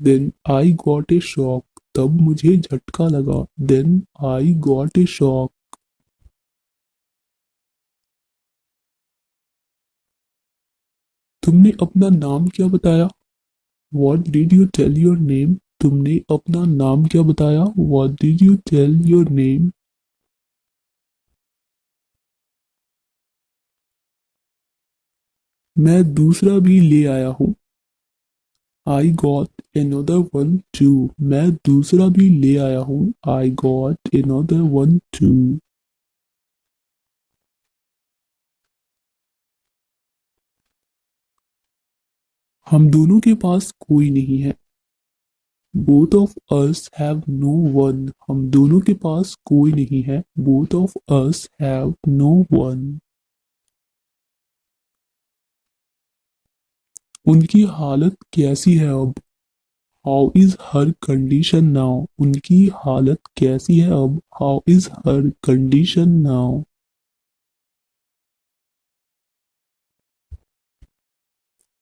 Then I got a shock. तब मुझे झटका लगा. Then I got a shock. तुमने अपना नाम क्या बताया? What did you tell your name? तुमने अपना नाम क्या बताया? What did you tell your name? मैं दूसरा भी ले आया हूँ. I got another one too. मैं दूसरा भी ले आया हूँ. I got another one too. हम दोनों के पास कोई नहीं है. Both of us have no one. हम दोनों के पास कोई नहीं है. Both of us have no one. उनकी हालत कैसी है अब? How is her condition now? उनकी हालत कैसी है अब? How is her condition now?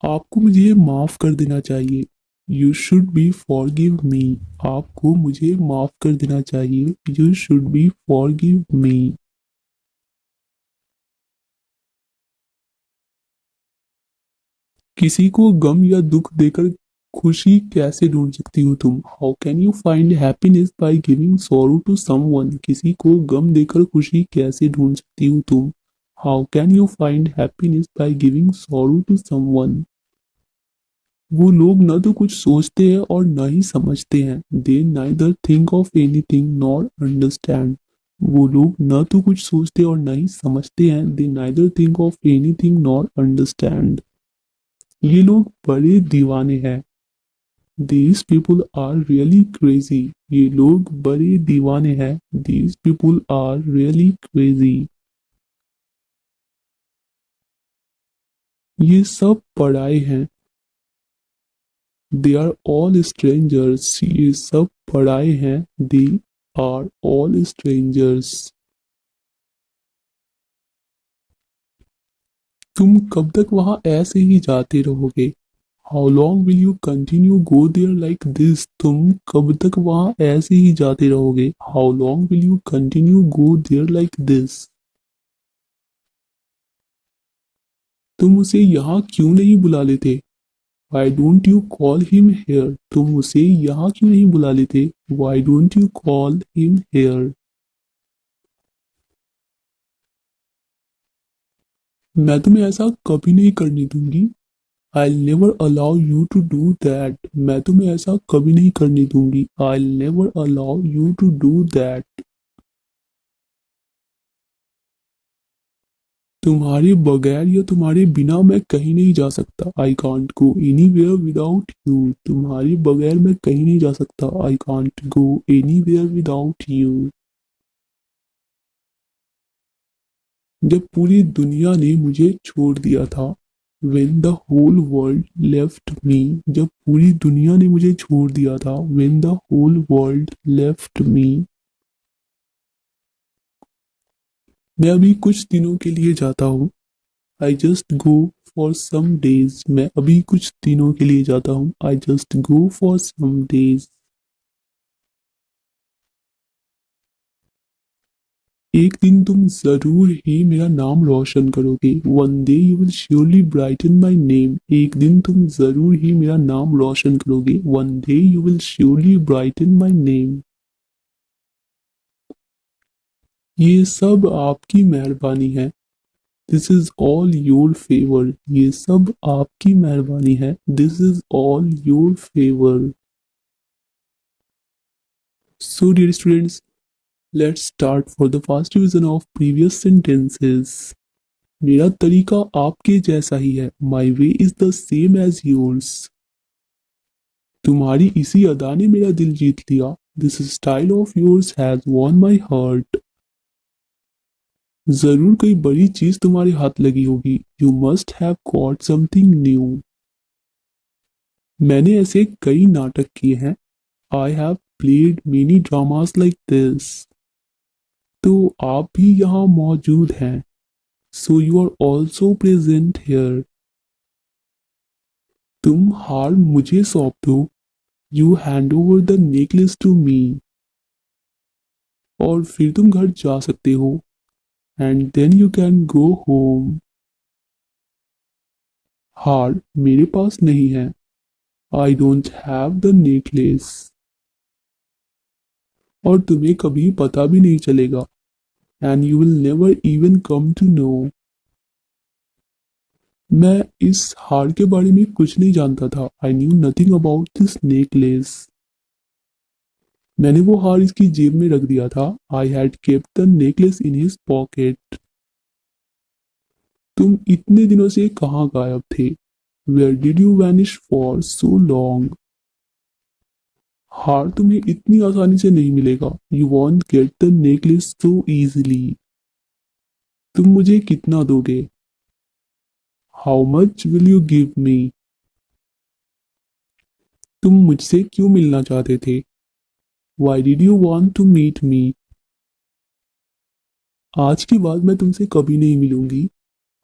आपको मुझे माफ कर देना चाहिए. You should be forgive me. आपको मुझे माफ कर देना चाहिए. You should be forgive me. किसी को गम या दुख देकर खुशी कैसे ढूंढ सकती हो तुम? How can you find happiness by giving sorrow to someone? किसी को गम देकर खुशी कैसे ढूंढ सकती हो तुम? How can you find happiness by giving sorrow to someone? वो लोग न तो कुछ सोचते हैं और न ही समझते हैं. They neither think of anything nor understand. वो लोग न तो कुछ सोचते और न ही समझते हैं. They neither think of anything nor understand. ये लोग बड़े दीवाने हैं. These people are really crazy. ये लोग बड़े दीवाने हैं. These people are really crazy. ये सब पढ़ाए हैं. They are all strangers. ये सब पढ़ाए हैं. They are all strangers. तुम कब तक वहां ऐसे ही जाते रहोगे? How long will you continue go there like this? तुम कब तक वहां ऐसे ही जाते रहोगे? How long will you continue go there like this? तुम उसे यहाँ क्यों नहीं बुला लेते? Why don't you call him here? तुम उसे यहाँ क्यों नहीं बुला लेते? Why don't you call him here? मैं तुम्हें ऐसा कभी नहीं करने दूंगी. I'll never allow you to do that. मैं तुम्हें ऐसा कभी नहीं करने दूंगी. I'll never allow you to do that. तुम्हारे बगैर या तुम्हारे बिना मैं कहीं नहीं जा सकता. I can't go anywhere without you. तुम्हारे बगैर मैं कहीं नहीं जा सकता. I can't go anywhere without you. जब पूरी दुनिया ने मुझे छोड़ दिया था. When the whole world left me. जब पूरी दुनिया ने मुझे छोड़ दिया था. When the whole world left me. मैं अभी कुछ दिनों के लिए जाता हूँ. I just go for some days. मैं अभी कुछ दिनों के लिए जाता हूँ. I just go for some days. एक दिन तुम जरूर ही मेरा नाम रोशन करोगे. One day you will surely brighten my name. एक दिन तुम जरूर ही मेरा नाम रोशन करोगे. One day you will surely brighten my name. ये सब आपकी मेहरबानी है. This is all your favor. ये सब आपकी मेहरबानी है. This is all your favor. So dear students, let's start for the first revision of previous sentences. मेरा तरीका आपके जैसा ही है. My way is the same as yours. तुम्हारी इसी अदा ने मेरा दिल जीत लिया. This style of yours has won my heart. जरूर कोई बड़ी चीज तुम्हारे हाथ लगी होगी. You must have caught something new. मैंने ऐसे कई नाटक किए हैं. I have played many dramas like this. तो आप भी यहाँ मौजूद हैं. So you are also present here. तुम हार मुझे सौंप दो. You hand over the necklace to me. और फिर तुम घर जा सकते हो। And then you can go home. हार मेरे पास नहीं है। I don't have the necklace. और तुम्हें कभी पता भी नहीं चलेगा। And you will never even come to know. मैं इस हार के बारे में कुछ नहीं जानता था। I knew nothing about this necklace. मैंने वो हार इसकी जेब में रख दिया था। I had kept the necklace in his pocket. तुम इतने दिनों से कहाँ गायब थे? Where did you vanish for so long? हार तुम्हें इतनी आसानी से नहीं मिलेगा। You won't get the necklace so easily. तुम मुझे कितना दोगे? How much will you give me? तुम मुझसे क्यों मिलना चाहते थे? Why did you want to meet me? आज के बाद मैं तुमसे कभी नहीं मिलूंगी।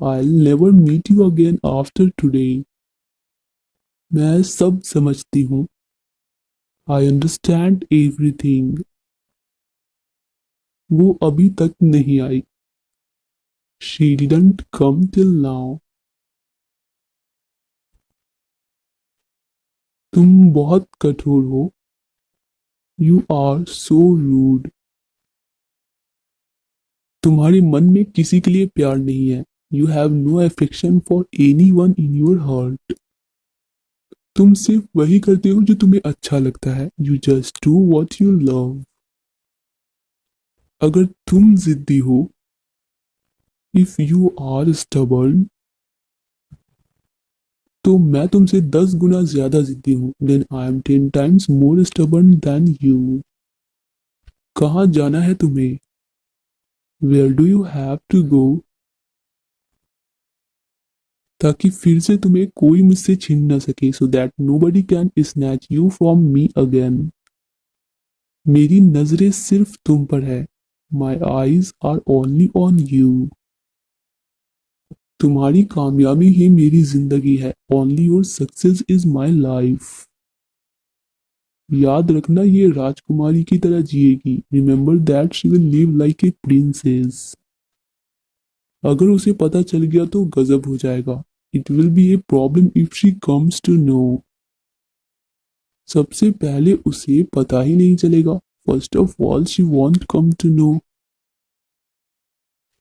I never meet you again after today. मैं सब समझती हूँ। I understand everything. वो अभी तक नहीं आई। She didn't come till now. तुम बहुत कठोर हो। You are so rude. तुम्हारे मन में किसी के लिए प्यार नहीं है। You have no affection for any one in your heart. तुम सिर्फ वही करते हो जो तुम्हें अच्छा लगता है। You just do what you love. अगर तुम जिद्दी हो, इफ यू आर स्टबर्न, तो मैं तुमसे 10 गुना ज्यादा जिद्दी हूँ। Then I am 10 times more stubborn than you. कहाँ जाना है तुम्हें? Where do you have to go? ताकि फिर से तुम्हें कोई मुझसे छीन न सके, so that nobody can snatch you from me again. मेरी नजरें सिर्फ तुम पर है। My eyes are only on you. तुम्हारी कामयाबी ही मेरी जिंदगी है। Only your success is my life. याद रखना ये राजकुमारी की तरह जिएगी। Remember that she will live like a princess. अगर उसे पता चल गया तो गजब हो जाएगा। It will be a problem if she comes to know. सबसे पहले उसे पता ही नहीं चलेगा। First of all she won't come to know.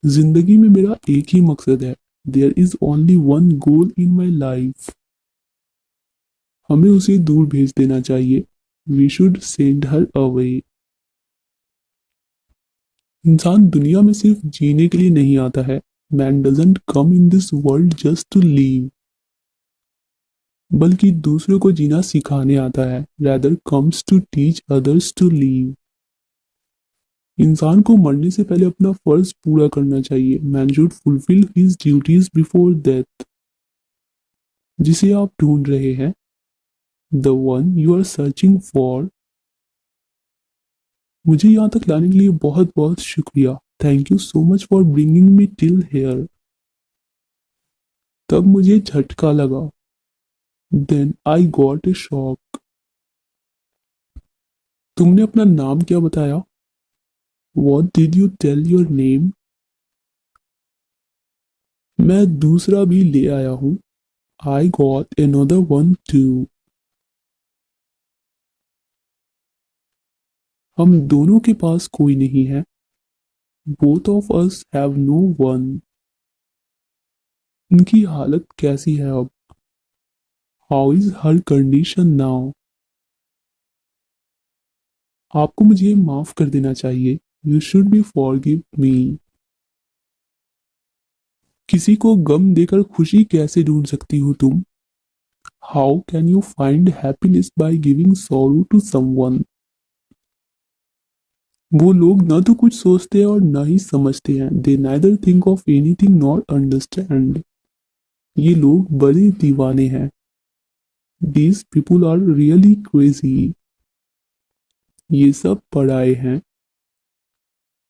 जिंदगी में मेरा एक ही मकसद है। There is only one goal in my life. हमें उसे दूर भेज देना चाहिए। We should send her away. इंसान दुनिया में सिर्फ जीने के लिए नहीं आता है। Man doesn't come in this world just to leave. बल्कि दूसरों को जीना सिखाने आता है। Rather comes to teach others to leave. इंसान को मरने से पहले अपना फर्ज पूरा करना चाहिए। Man should fulfil his duties before death. जिसे आप ढूंढ रहे हैं, the one you are searching for. मुझे यहाँ तक लाने के लिए बहुत बहुत शुक्रिया। Thank you so much for bringing me till here. तब मुझे झटका लगा। Then I got a shock. तुमने अपना नाम क्या बताया? What did you tell your name? मैं दूसरा भी ले आया हूँ। I got another one two. हम दोनों के पास कोई नहीं है। Both of us have no one. उनकी हालत कैसी है अब? How is her condition now? आपको मुझे माफ कर देना चाहिए। You should be forgive me. किसी को गम देकर खुशी कैसे ढूंढ सकती हो तुम? How can you find happiness by giving sorrow to someone? वो लोग न तो कुछ सोचते हैं और न ही समझते हैं। They neither think of anything nor understand. ये लोग बड़े दीवाने हैं। These people are really crazy. ये सब पराए हैं।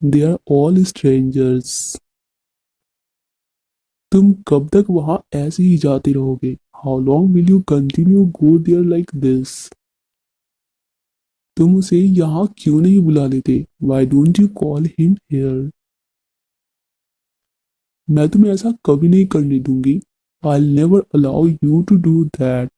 They are all strangers. तुम कब तक वहां ऐसे ही जाते रहोगे? How long will you continue go there like this? तुम उसे यहाँ क्यों नहीं बुला लेते? Why don't you call him here? मैं तुम्हें ऐसा कभी नहीं करने दूंगी। I never allow you to do that.